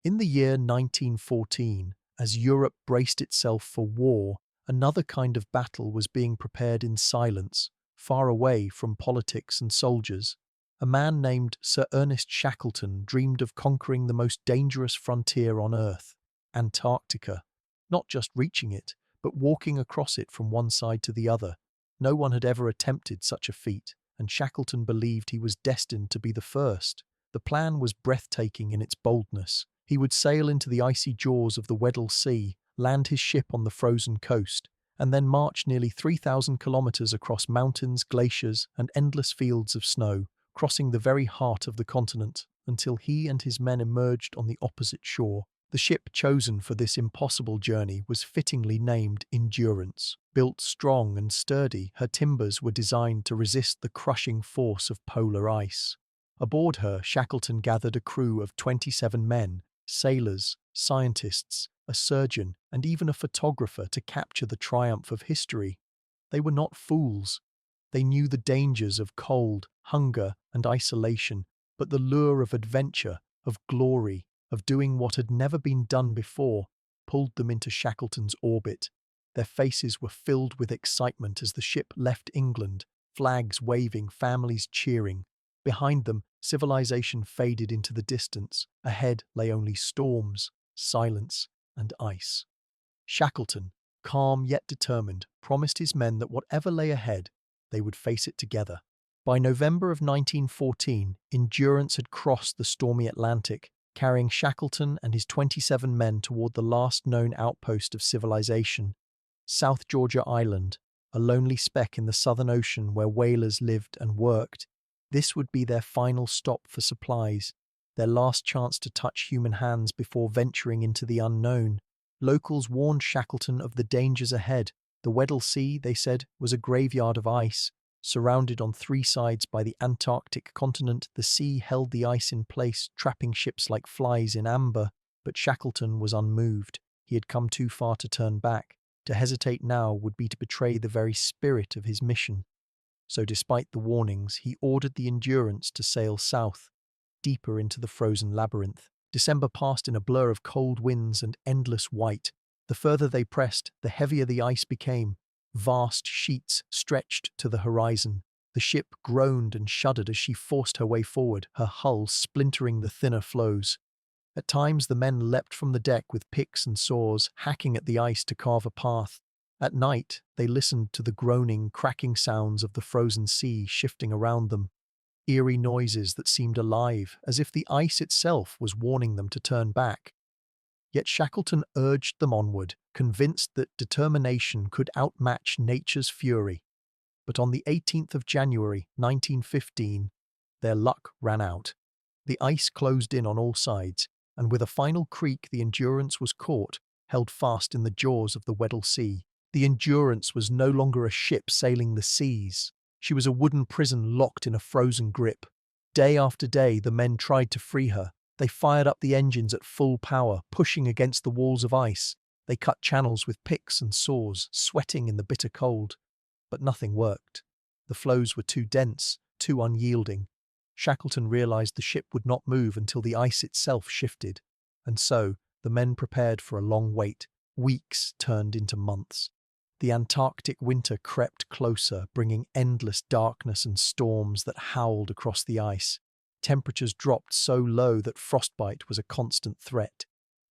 In the year 1914, as Europe braced itself for war, another kind of battle was being prepared in silence, far away from politics and soldiers. A man named Sir Ernest Shackleton dreamed of conquering the most dangerous frontier on Earth, Antarctica. Not just reaching it, but walking across it from one side to the other. No one had ever attempted such a feat, and Shackleton believed he was destined to be the first. The plan was breathtaking in its boldness. He would sail into the icy jaws of the Weddell Sea, land his ship on the frozen coast, and then march nearly 3,000 kilometers across mountains, glaciers, and endless fields of snow, crossing the very heart of the continent, until he and his men emerged on the opposite shore. The ship chosen for this impossible journey was fittingly named Endurance. Built strong and sturdy, her timbers were designed to resist the crushing force of polar ice. Aboard her, Shackleton gathered a crew of 27 men, sailors, scientists, a surgeon, and even a photographer to capture the triumph of history. They were not fools. They knew the dangers of cold, hunger, and isolation, but the lure of adventure, of glory, of doing what had never been done before, pulled them into Shackleton's orbit. Their faces were filled with excitement as the ship left England, flags waving, families cheering. Behind them, civilization faded into the distance. Ahead lay only storms, silence, and ice. Shackleton, calm yet determined, promised his men that whatever lay ahead, they would face it together. By November of 1914, Endurance had crossed the stormy Atlantic, carrying Shackleton and his 27 men toward the last known outpost of civilization, South Georgia Island, a lonely speck in the Southern Ocean where whalers lived and worked. This would be their final stop for supplies, their last chance to touch human hands before venturing into the unknown. Locals warned Shackleton of the dangers ahead. The Weddell Sea, they said, was a graveyard of ice. Surrounded on three sides by the Antarctic continent, the sea held the ice in place, trapping ships like flies in amber. But Shackleton was unmoved. He had come too far to turn back. To hesitate now would be to betray the very spirit of his mission. So despite the warnings, he ordered the Endurance to sail south, deeper into the frozen labyrinth. December passed in a blur of cold winds and endless white. The further they pressed, the heavier the ice became. Vast sheets stretched to the horizon. The ship groaned and shuddered as she forced her way forward, her hull splintering the thinner floes. At times the men leapt from the deck with picks and saws, hacking at the ice to carve a path. At night, they listened to the groaning, cracking sounds of the frozen sea shifting around them. Eerie noises that seemed alive, as if the ice itself was warning them to turn back. Yet Shackleton urged them onward, convinced that determination could outmatch nature's fury. But on the 18th of January, 1915, their luck ran out. The ice closed in on all sides, and with a final creak the Endurance was caught, held fast in the jaws of the Weddell Sea. The Endurance was no longer a ship sailing the seas. She was a wooden prison locked in a frozen grip. Day after day the men tried to free her. They fired up the engines at full power, pushing against the walls of ice. They cut channels with picks and saws, sweating in the bitter cold. But nothing worked. The floes were too dense, too unyielding. Shackleton realized the ship would not move until the ice itself shifted. And so, the men prepared for a long wait. Weeks turned into months. The Antarctic winter crept closer, bringing endless darkness and storms that howled across the ice. Temperatures dropped so low that frostbite was a constant threat.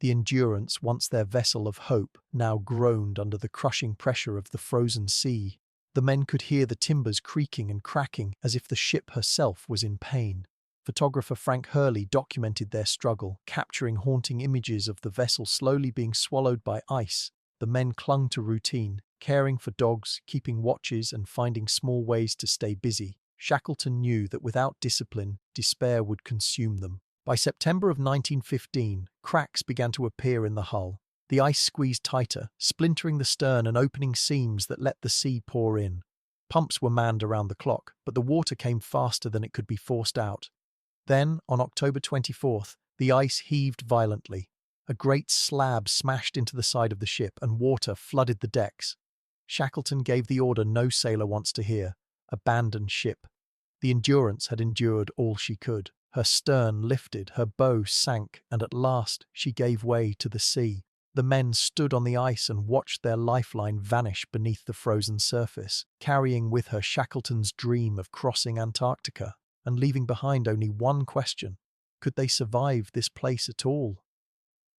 The Endurance, once their vessel of hope, now groaned under the crushing pressure of the frozen sea. The men could hear the timbers creaking and cracking as if the ship herself was in pain. Photographer Frank Hurley documented their struggle, capturing haunting images of the vessel slowly being swallowed by ice. The men clung to routine, caring for dogs, keeping watches, and finding small ways to stay busy. Shackleton knew that without discipline, despair would consume them. By September of 1915, cracks began to appear in the hull. The ice squeezed tighter, splintering the stern and opening seams that let the sea pour in. Pumps were manned around the clock, but the water came faster than it could be forced out. Then, on October 24th, the ice heaved violently. A great slab smashed into the side of the ship and water flooded the decks. Shackleton gave the order no sailor wants to hear: abandon ship. The Endurance had endured all she could. Her stern lifted, her bow sank, and at last she gave way to the sea. The men stood on the ice and watched their lifeline vanish beneath the frozen surface, carrying with her Shackleton's dream of crossing Antarctica and leaving behind only one question: could they survive this place at all?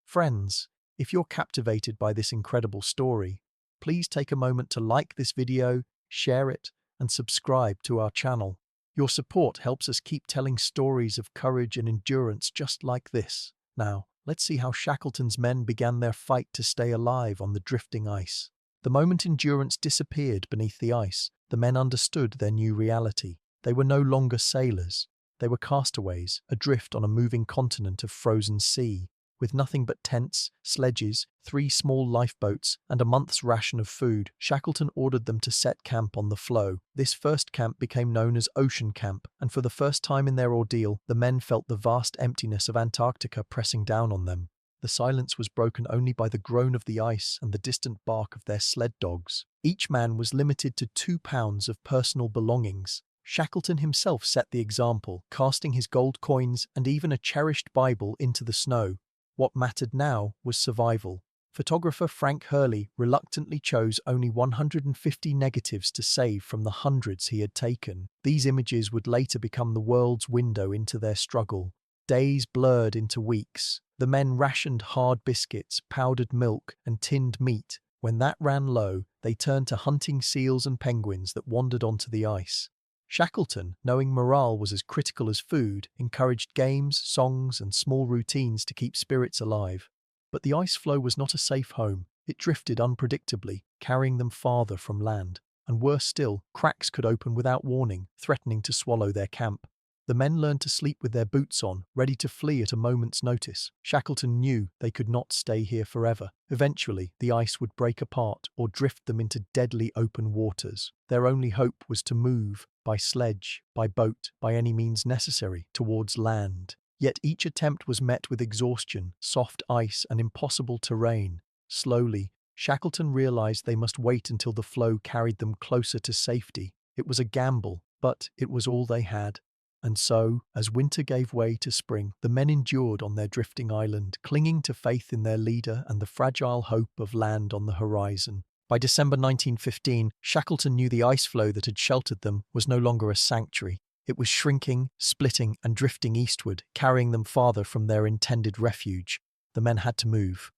Friends, if you're captivated by this incredible story, please take a moment to like this video, share it, and subscribe to our channel. Your support helps us keep telling stories of courage and endurance just like this. Now, let's see how Shackleton's men began their fight to stay alive on the drifting ice. The moment endurance disappeared beneath the ice, the men understood their new reality. They were no longer sailors. They were castaways, adrift on a moving continent of frozen sea. With nothing but tents, sledges, 3 small lifeboats, and a month's ration of food, Shackleton ordered them to set camp on the floe. This first camp became known as Ocean Camp, and for the first time in their ordeal, the men felt the vast emptiness of Antarctica pressing down on them. The silence was broken only by the groan of the ice and the distant bark of their sled dogs. Each man was limited to 2 pounds of personal belongings. Shackleton himself set the example, casting his gold coins and even a cherished Bible into the snow. What mattered now was survival. Photographer Frank Hurley reluctantly chose only 150 negatives to save from the hundreds he had taken. These images would later become the world's window into their struggle. Days blurred into weeks. The men rationed hard biscuits, powdered milk, and tinned meat. When that ran low, they turned to hunting seals and penguins that wandered onto the ice. Shackleton, knowing morale was as critical as food, encouraged games, songs, and small routines to keep spirits alive. But the ice floe was not a safe home. It drifted unpredictably, carrying them farther from land. And worse still, cracks could open without warning, threatening to swallow their camp. The men learned to sleep with their boots on, ready to flee at a moment's notice. Shackleton knew they could not stay here forever. Eventually, the ice would break apart or drift them into deadly open waters. Their only hope was to move, by sledge, by boat, by any means necessary, towards land. Yet each attempt was met with exhaustion, soft ice, and impossible terrain. Slowly, Shackleton realized they must wait until the floe carried them closer to safety. It was a gamble, but it was all they had. And so, as winter gave way to spring, the men endured on their drifting island, clinging to faith in their leader and the fragile hope of land on the horizon. By December 1915, Shackleton knew the ice floe that had sheltered them was no longer a sanctuary. It was shrinking, splitting, and drifting eastward, carrying them farther from their intended refuge. The men had to move.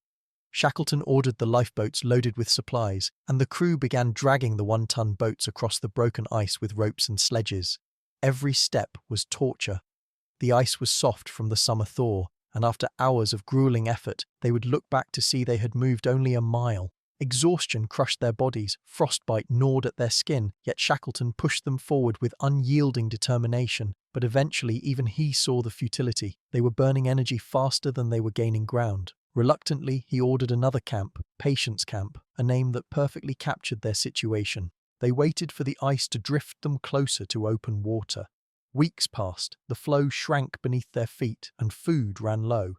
Shackleton ordered the lifeboats loaded with supplies, and the crew began dragging the 1-ton boats across the broken ice with ropes and sledges. Every step was torture. The ice was soft from the summer thaw, and after hours of grueling effort, they would look back to see they had moved only a mile. Exhaustion crushed their bodies, frostbite gnawed at their skin, yet Shackleton pushed them forward with unyielding determination. But eventually even he saw the futility. They were burning energy faster than they were gaining ground. Reluctantly, he ordered another camp, Patience Camp, a name that perfectly captured their situation. They waited for the ice to drift them closer to open water. Weeks passed, the floe shrank beneath their feet, and food ran low.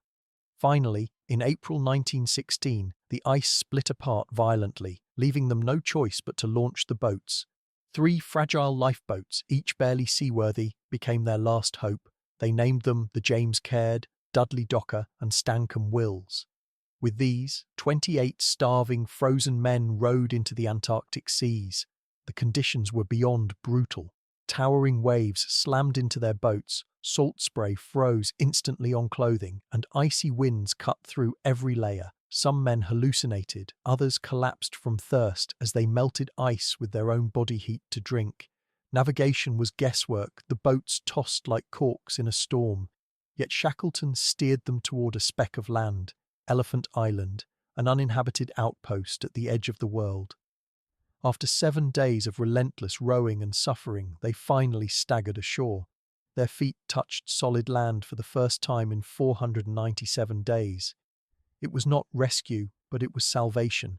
Finally, in April 1916, the ice split apart violently, leaving them no choice but to launch the boats. 3 fragile lifeboats, each barely seaworthy, became their last hope. They named them the James Caird, Dudley Docker, and Stancomb Wills. With these, 28 starving, frozen men rowed into the Antarctic seas. The conditions were beyond brutal. Towering waves slammed into their boats, salt spray froze instantly on clothing, and icy winds cut through every layer. Some men hallucinated, others collapsed from thirst as they melted ice with their own body heat to drink. Navigation was guesswork, the boats tossed like corks in a storm. Yet Shackleton steered them toward a speck of land, Elephant Island, an uninhabited outpost at the edge of the world. After 7 days of relentless rowing and suffering, they finally staggered ashore. Their feet touched solid land for the first time in 497 days. It was not rescue, but it was salvation,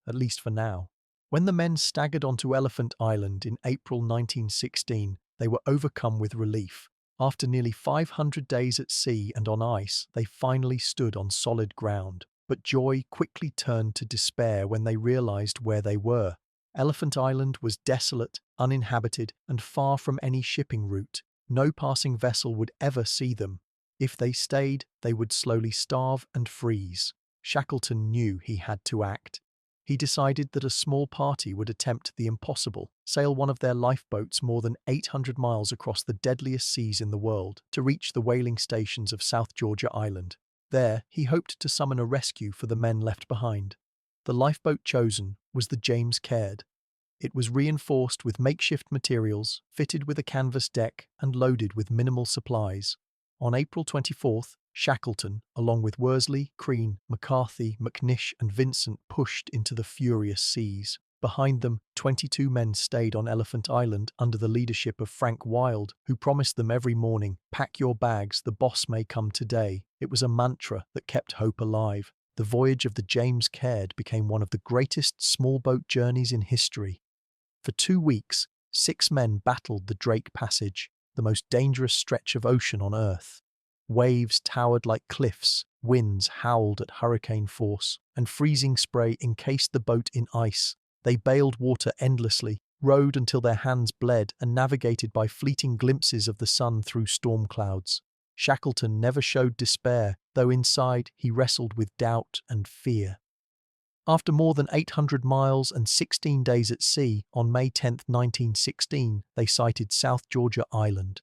at least for now. When the men staggered onto Elephant Island in April 1916, they were overcome with relief. After nearly 500 days at sea and on ice, they finally stood on solid ground. But joy quickly turned to despair when they realized where they were. Elephant Island was desolate, uninhabited, and far from any shipping route. No passing vessel would ever see them. If they stayed, they would slowly starve and freeze. Shackleton knew he had to act. He decided that a small party would attempt the impossible, sail one of their lifeboats more than 800 miles across the deadliest seas in the world to reach the whaling stations of South Georgia Island. There, he hoped to summon a rescue for the men left behind. The lifeboat chosen was the James Caird. It was reinforced with makeshift materials, fitted with a canvas deck, and loaded with minimal supplies. On April 24th, Shackleton, along with Worsley, Crean, McCarthy, McNish, and Vincent, pushed into the furious seas. Behind them, 22 men stayed on Elephant Island under the leadership of Frank Wild, who promised them every morning, "Pack your bags, the boss may come today." It was a mantra that kept hope alive. The voyage of the James Caird became one of the greatest small boat journeys in history. For 2 weeks, 6 men battled the Drake Passage, the most dangerous stretch of ocean on Earth. Waves towered like cliffs, winds howled at hurricane force, and freezing spray encased the boat in ice. They bailed water endlessly, rowed until their hands bled, and navigated by fleeting glimpses of the sun through storm clouds. Shackleton never showed despair, though inside he wrestled with doubt and fear. After more than 800 miles and 16 days at sea, on May 10, 1916, they sighted South Georgia Island.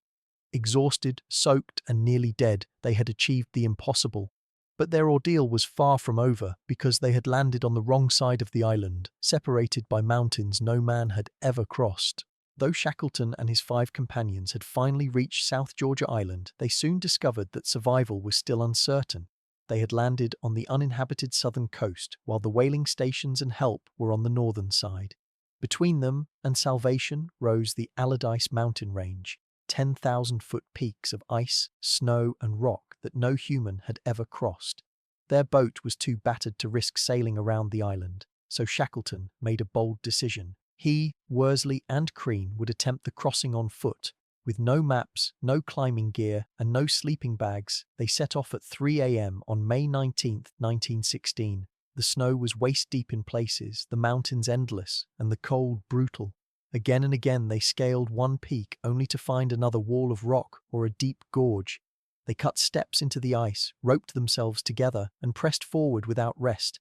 Exhausted, soaked, and nearly dead, they had achieved the impossible. But their ordeal was far from over because they had landed on the wrong side of the island, separated by mountains no man had ever crossed. Though Shackleton and his 5 companions had finally reached South Georgia Island, they soon discovered that survival was still uncertain. They had landed on the uninhabited southern coast, while the whaling stations and help were on the northern side. Between them and salvation rose the Allardyce mountain range, 10,000-foot peaks of ice, snow, and rock that no human had ever crossed. Their boat was too battered to risk sailing around the island, so Shackleton made a bold decision. He, Worsley, and Crean would attempt the crossing on foot. With no maps, no climbing gear, and no sleeping bags, they set off at 3 a.m. on May 19, 1916. The snow was waist-deep in places, the mountains endless, and the cold brutal. Again and again they scaled one peak only to find another wall of rock or a deep gorge. They cut steps into the ice, roped themselves together, and pressed forward without rest.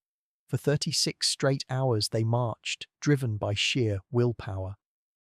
For 36 straight hours they marched, driven by sheer willpower.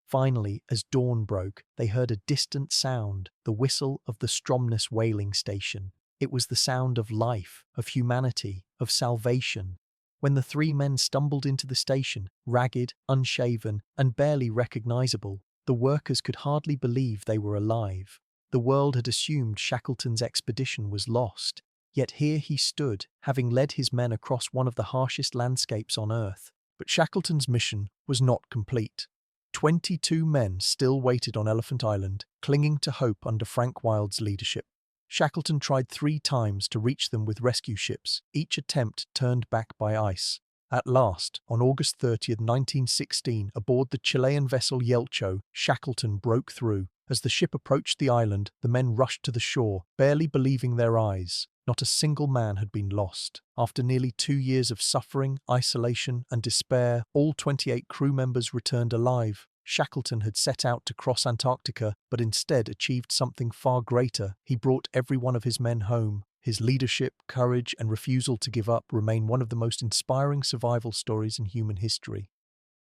Finally, as dawn broke, they heard a distant sound, the whistle of the Stromness whaling station. It was the sound of life, of humanity, of salvation. When the 3 men stumbled into the station, ragged, unshaven, and barely recognizable, the workers could hardly believe they were alive. The world had assumed Shackleton's expedition was lost, yet here he stood, having led his men across one of the harshest landscapes on Earth. But Shackleton's mission was not complete. 22 men still waited on Elephant Island, clinging to hope under Frank Wild's leadership. Shackleton tried 3 times to reach them with rescue ships, each attempt turned back by ice. At last, on August 30, 1916, aboard the Chilean vessel Yelcho, Shackleton broke through. As the ship approached the island, the men rushed to the shore, barely believing their eyes. Not a single man had been lost. After nearly 2 years of suffering, isolation, and despair, all 28 crew members returned alive. Shackleton had set out to cross Antarctica, but instead achieved something far greater. He brought every one of his men home. His leadership, courage, and refusal to give up remain one of the most inspiring survival stories in human history.